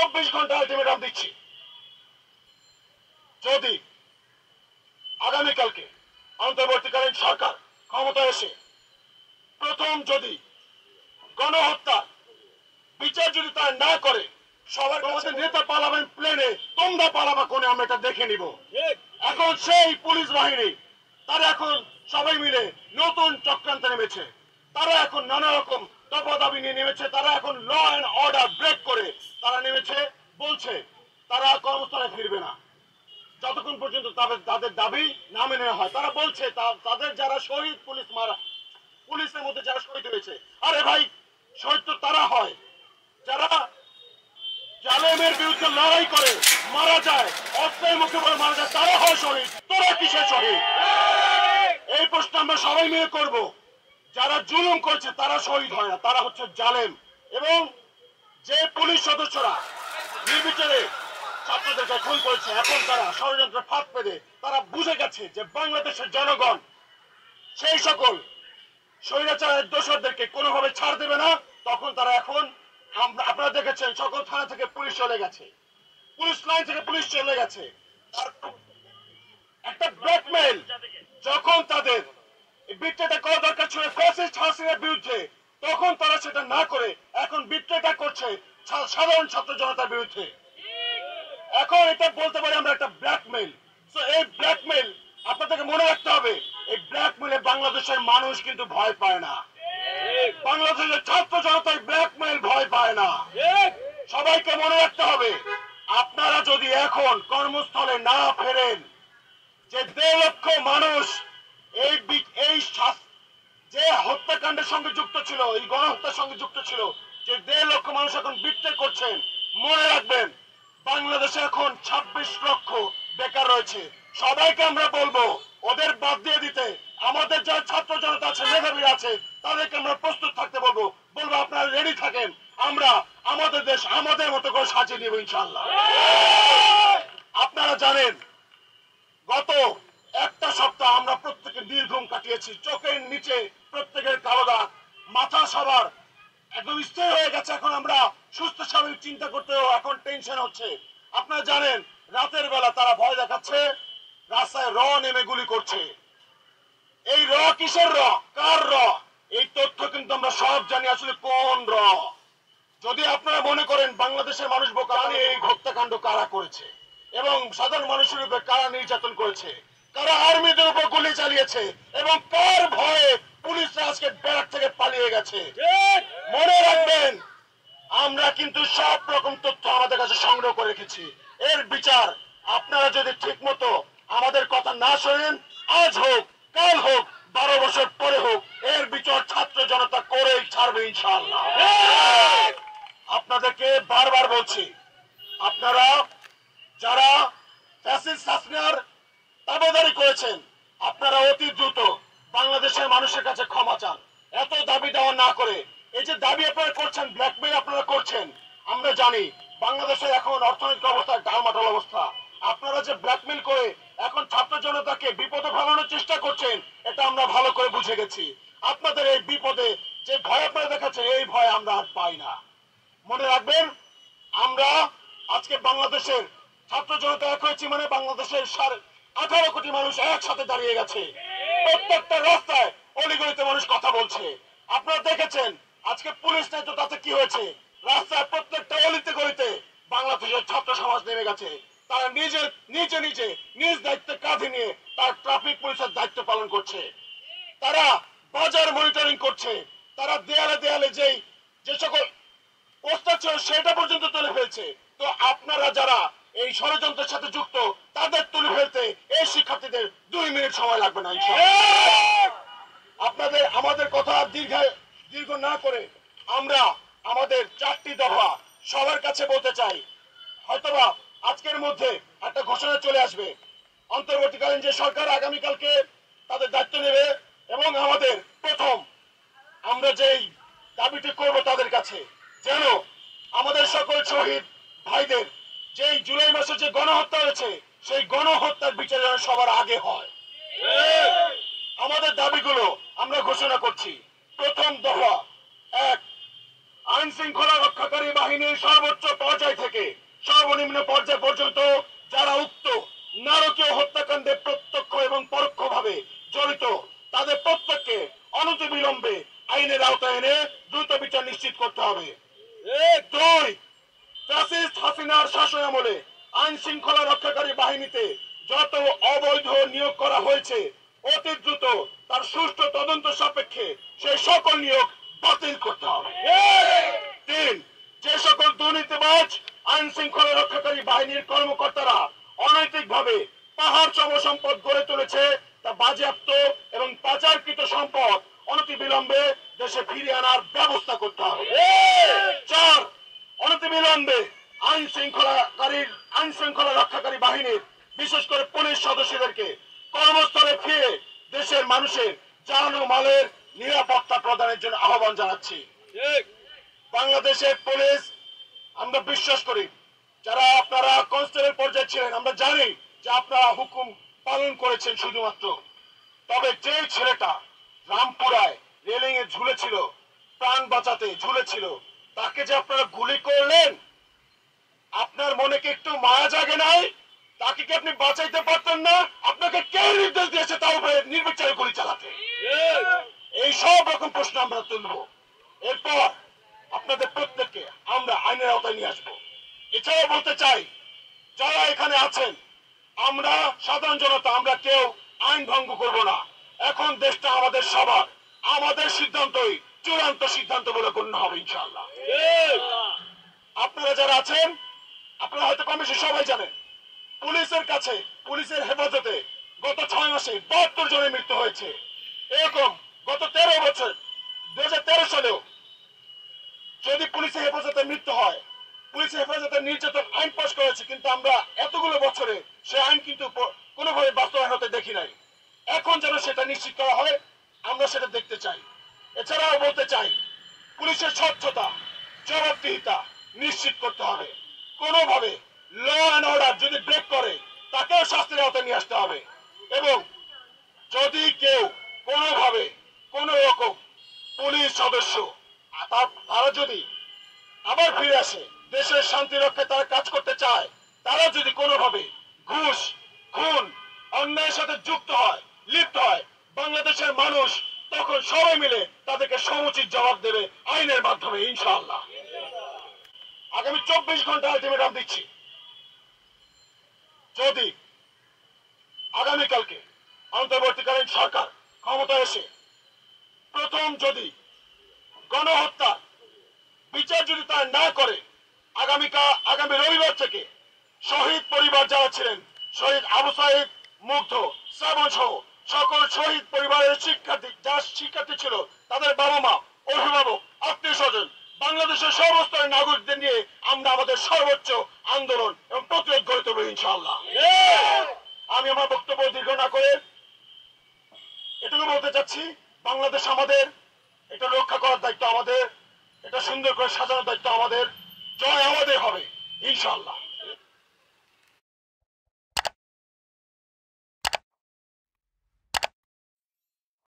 24 ঘন্টা আলটিমেটাম দিচ্ছি, যদি আগামীকালকে অন্তর্বর্তীকালীন সরকার ক্ষমতা এসে প্রথম যদি গণহত্যা বিচার যদি তার না করে, সবার কাছে নেতা পালাবেন প্লেনে, তোমরা পালাবা কোনে, আমরা এটা দেখে নিব। এখন সেই পুলিশ বাহিনী তারা এখন সবাই মিলে নতুন চক্রান্তে নেমেছে, তারা এখন নানা রকম দাবি নিয়ে নেমেছে, তারা এখন ল অ্যান্ড অর্ডার ব্রেক করে তারা নেমেছে, বলছে তারা কর্মস্থলে ফিরবে না যতক্ষণ পর্যন্ত তাদের দাবি না মেনে হয়। তারা বলছে তাদের যারা শহীদ পুলিশের মধ্যে যারা শহীদ হয়েছে, আরে ভাই শহীদ তো তারা হয় যারা জালেমের বিরুদ্ধে লড়াই করে মারা যায়, অস্ত্রের মুখে পড়ে মারা যায়, তারা হয় শহীদ। তোরা কিসের শহীদ? এই প্রশ্ন আমরা সবাই মিলে করব। যারা জুলুম করছে তারা শহীদ হয় না, তারা হচ্ছে জালেম। এবং যে পুলিশ সদস্যরা নির্বিচারে ছাত্রদেরকে খুন করেছে, এখন তারা ষড়যন্ত্রের ফাঁদ পেতে তারা বুঝে গেছে যে বাংলাদেশের জনগণ সেই সকল স্বৈরাচারের দোষরদেরকে কোনোভাবে ছাড় দেবে না। তখন তারা এখন আপনারা দেখেছেন সকল থানা থেকে পুলিশ চলে গেছে, পুলিশ লাইন থেকে পুলিশ চলে গেছে। একটা ব্ল্যাকমেইল যখন তাদের বিট্রেটা করা দরকার ছিল ফ্যাসিস্ট হাসিনার বিরুদ্ধে, তখন তারা সেটা না করে এখন বিট্রেটা করছে সাধারণ ছাত্র জনতার বিরুদ্ধে। এখন এটা বলতে পারি আমরা একটা ব্ল্যাকমেইল। সো এই ব্ল্যাকমেইল আপনাদেরকে মনে রাখতে হবে, এই ব্ল্যাকমেইলে বাংলাদেশের মানুষ কিন্তু ভয় পায় না, বাংলাদেশের ছাত্র জনতা ব্ল্যাকমেইল ভয় পায় না। সবাইকে মনে রাখতে হবে, আপনারা যদি এখন কর্মস্থলে না ফেরেন, যে 1.5 লক্ষ মানুষ এই যে হত্যাকাণ্ডের সঙ্গে যুক্ত ছিল, এই গণহত্যার সঙ্গে যুক্ত ছিল, যে 1.5 লক্ষ মানুষ এখন বিট্রে করছেন, মনে রাখবেন বাংলাদেশে এখন 26 লক্ষ বেকার রয়েছে। সবাইকে আমরা বলবো ওদের বাদ দিয়ে দিতে, আমাদের যারা ছাত্র জনতা আছে, মেধাবী আছে, তাদেরকে আমরা প্রস্তুত থাকতে বলবো আপনারা রেডি থাকেন, আমরা আমাদের দেশ আমাদের মতো করে সাজিয়ে নিব ইনশাআল্লাহ। আপনারা জানেন গত একটা সপ্তাহ আমরা প্রত্যেকে নির্ঘুম কাটিয়েছি, চোখের নিচে প্রত্যেকের কালো দাগ, মাথা সবার একদম স্থির হয়ে গেছে। এখন আমরা সুস্থ স্বাভাবিক চিন্তা করতেও এখন টেনশন হচ্ছে। আপনারা জানেন রাতের বেলা তারা ভয় দেখাচ্ছে, রাস্তায় নেমে গুলি করছে। এই কিসের কার এই তথ্য কিন্তু আমরা সব জানি আসলে কোন যদি আপনারা মনে করেন বাংলাদেশের মানুষ বোকা, এই হত্যাকাণ্ড কারা করেছে এবং সাধারণ মানুষের উপর কারা নির্যাতন করেছে, কারা আর্মিদের উপর গুলি চালিয়েছে এবং কার ভয়ে পুলিশরা আজকে ব্যারাক থেকে পালিয়ে গেছে, মনে রাখবেন আমরা কিন্তু সব রকম তথ্য আমাদের কাছে সংগ্রহ করে রেখেছি। এর বিচার আপনারা যদি ঠিক মতো আমাদের কথা না শোনেন, আজ হোক কাল হোক 12 বছর পরে হোক, এর বিচার ছাত্র জনতা করেই ছাড়বে ইনশাআল্লাহ। আপনাদেরকে বারবার বলছি, আপনারা যারা ফ্যাসিস্ট হাসিনার দাবিদারি করেছেন, আপনারা অতি দ্রুত বাংলাদেশের মানুষের কাছে ক্ষমা চান। এত দাবি দেওয়া না করে এই যে দাবি আপনারা করছেন, ব্ল্যাকমেইল আপনারা করছেন, আমরা জানি বাংলাদেশের এখন অর্থনৈতিক অবস্থা ডালমাটাল অবস্থা। আপনারা যে ব্ল্যাকমেইল করে এখন ছাত্র জনতাকে বিপদে ফেলানোর চেষ্টা করছেন, এটা আমরা ভালো করে বুঝে গেছি। আপনাদের এই বিপদে যে ভয় আপনারা দেখাচ্ছেন, এই ভয় আমরা আর পাই না। মনে রাখবেন আমরা আজকে বাংলাদেশের ছাত্র জনতা এক হয়েছি, মানে বাংলাদেশের 18 কোটি মানুষ একসাথে দাঁড়িয়ে গেছে। প্রত্যেকটা রাস্তায় অলিগলিতে মানুষ কথা বলছে। আপনারা দেখেছেন আজকে পুলিশ নেই তো তাতে কি হয়েছে, রাস্তায় প্রত্যেকটা অলিতে গলিতে বাংলাদেশের ছাত্র সমাজ নেমে গেছে। তারা নিজে নিজ দায়িত্বে কাঁধে নিয়ে তার ট্রাফিক পুলিশের দায়িত্ব পালন করছে, তারা বাজার মনিটরিং করছে, তারা দেয়ালে দেয়ালে যে সকল পোস্টার ছিল সেটা পর্যন্ত তুলে ফেলছে। তো আপনারা যারা এই ষড়যন্ত্রের সাথে যুক্ত, তাদের তুলে ফেলতে এই শিক্ষার্থীদের 2 মিনিট সময় লাগবে না ইনশাআল্লাহ। আমাদের কথা দীর্ঘ না করে আমরা আমাদের 4টি দফা সবার কাছে বলতে চাই। হয়তোবা আজকের মধ্যে একটা ঘোষণা চলে আসবে, অন্তর্বর্তীকালীন যে সরকার আগামীকালকে তাদের দায়িত্ব নেবে এবং আমাদের প্রথম আমরা যেই দাবিটি করব তাদের কাছে, যেন আমাদের সকল শহীদ ভাইদের যেই জুলাই মাসে যে গণহত্যা হয়েছে, সেই গণহত্যার বিচার যেন সবার আগে হয়। আমাদের দাবিগুলো আমরা ঘোষণা করছি। প্রথম দফা 1, আইন শৃঙ্খলা রক্ষাকারী বাহিনীর সর্বোচ্চ পর্যায় থেকে সর্বনিম্ন পর্যায় পর্যন্ত যারা উক্ত নারকীয় হত্যাকাণ্ডে প্রত্যক্ষ এবং পরোক্ষভাবে জড়িত তাদের প্রত্যেককে অনতিবিলম্বে আইনের আওতায় এনে দ্রুত বিচার নিশ্চিত করতে হবে। দুই, ফ্যাসিস্ট হাসিনার শাসন আমলে আইন শৃঙ্খলা রক্ষাকারী বাহিনীতে যত অবৈধ নিয়োগ করা হয়েছে অতি দ্রুত তার সুষ্ঠু তদন্ত সাপেক্ষে সেই সকল নিয়োগ বাতিল করতে হবে। তিন, যে সকল দুর্নীতিবাজ আইন শৃঙ্খলা রক্ষাকারী বাহিনীর কর্মকর্তারা অনৈতিকভাবে পাহাড় সম সম্পদ গড়ে তুলেছে তা বাজেয়াপ্ত এবং পাচারকৃত সম্পদ অনতিবিলম্বে দেশে ফিরিয়ে আনার ব্যবস্থা করতে হবে। চার, অনতিবিলম্বে আইন শৃঙ্খলা রক্ষাকারী বাহিনীর বিশেষ করে পুলিশ সদস্যদেরকে কর্মস্থলে ফিরে দেশের মানুষের জান ও মালের নিরাপত্তা প্রদানের জন্য আহ্বান জানাচ্ছি। বাংলাদেশের পুলিশ আমরা বিশ্বাস করি যারা আপনারা কনস্টেবল পর্যায়ে ছিলেন আমরা জানি যে আপনারা হুকুম পালন করেছেন শুধুমাত্র, তবে যে ছেলেটা রামপুরায় রেলিং এ ঝুলেছিল প্রাণ বাঁচাতে ঝুলেছিল তাকে যে আপনারা গুলি করলেন আপনার মনে কি একটু মায়া জাগে নাই? তাকে কি আপনি বাঁচাইতে পারতেন না? আপনাকে কে নির্দেশ দিয়েছে তার উপরে নির্বিচারে গুলি চালাতে? এই সব রকম প্রশ্ন আমরা তুলব। এরপর আপনাদের প্রত্যেককে আমরা আইনের আওতায় নিয়ে আসবো। এছাড়াও বলতে চাই যারা এখানে আছেন আমরা সাধারণ জনতা আমরা কেউ আইন ভঙ্গ করব না। এখন দেশটা আমাদের সবার, আমাদের সিদ্ধান্তই চূড়ান্ত সিদ্ধান্ত বলে গণ্য হবে ইনশাআল্লাহ। আপনারা যারা আছেন আপনারা হয়তো কম বেশি সবাই জানেন পুলিশের কাছে পুলিশের হেফাজতে গত 6 মাসে 72 জনের মৃত্যু হয়েছে। এরকম গত 13 বছর 2013 সালেও যদি পুলিশের হেফাজতে মৃত্যু হয় পুলিশের হেফাজতে নির্যাতন আইন পাশ করেছে কিন্তু আমরা এতগুলো বছরে সে আইন কিন্তু কোনোভাবে বাস্তবায়ন হতে দেখি নাই। এখন যেন সেটা নিশ্চিত করা হয় আমরা সেটা দেখতে চাই। এছাড়াও বলতে চাই পুলিশের স্বচ্ছতা জবাবদিহিতা নিশ্চিত করতে হবে। কোনোভাবে ল অ্যান্ড অর্ডার যদি ব্রেক করে তাকেও শাস্তির আওতায় নিয়ে আসতে হবে এবং যদি কেউ কোনোভাবে কোন রকম পুলিশ সদস্য তারা যদি আবার ফিরে আসে দেশের শান্তি রক্ষায় তারা কাজ করতে চায় তারা যদি কোনোভাবে ঘুষ খুন অন্যায়ের সাথে যুক্ত হয় লিপ্ত হয় বাংলাদেশের মানুষ তখন সবাই মিলে তাদেরকে সমুচিত জবাব দেবে আইনের মাধ্যমে ইনশাআল্লাহ। আগামী 24 ঘন্টা আলটিমেটাম দিচ্ছি যদি আগামীকালকে অন্তর্বর্তীকালীন সরকার ক্ষমতায় এসে প্রথম যদি গণহত্যা বিচার যদি তা না করে আগামী রবিবার থেকে শহীদ পরিবার যারা ছিলেন শহীদ আবু সাইদ মুগ্ধ শ্রাবণ সহ সকল শহীদ পরিবারের শিক্ষার্থী ছিল তাদের বাবা মা অভিভাবক আত্মীয় স্বজন বাংলাদেশের সমস্ত নাগরিকদের নিয়ে আমরা আমাদের সর্বোচ্চ আন্দোলন এবং প্রতিরোধ গড়ে তুলব ইনশাআল্লাহ। আমি আমার বক্তব্য দীর্ঘ না করে এটুকু বলতে চাচ্ছি বাংলাদেশ আমাদের, এটা রক্ষা করার দায়িত্ব আমাদের, এটা সুন্দর করে সাজানোর দায়িত্ব আমাদের। জয় আমাদের হবে ইনশাআল্লাহ।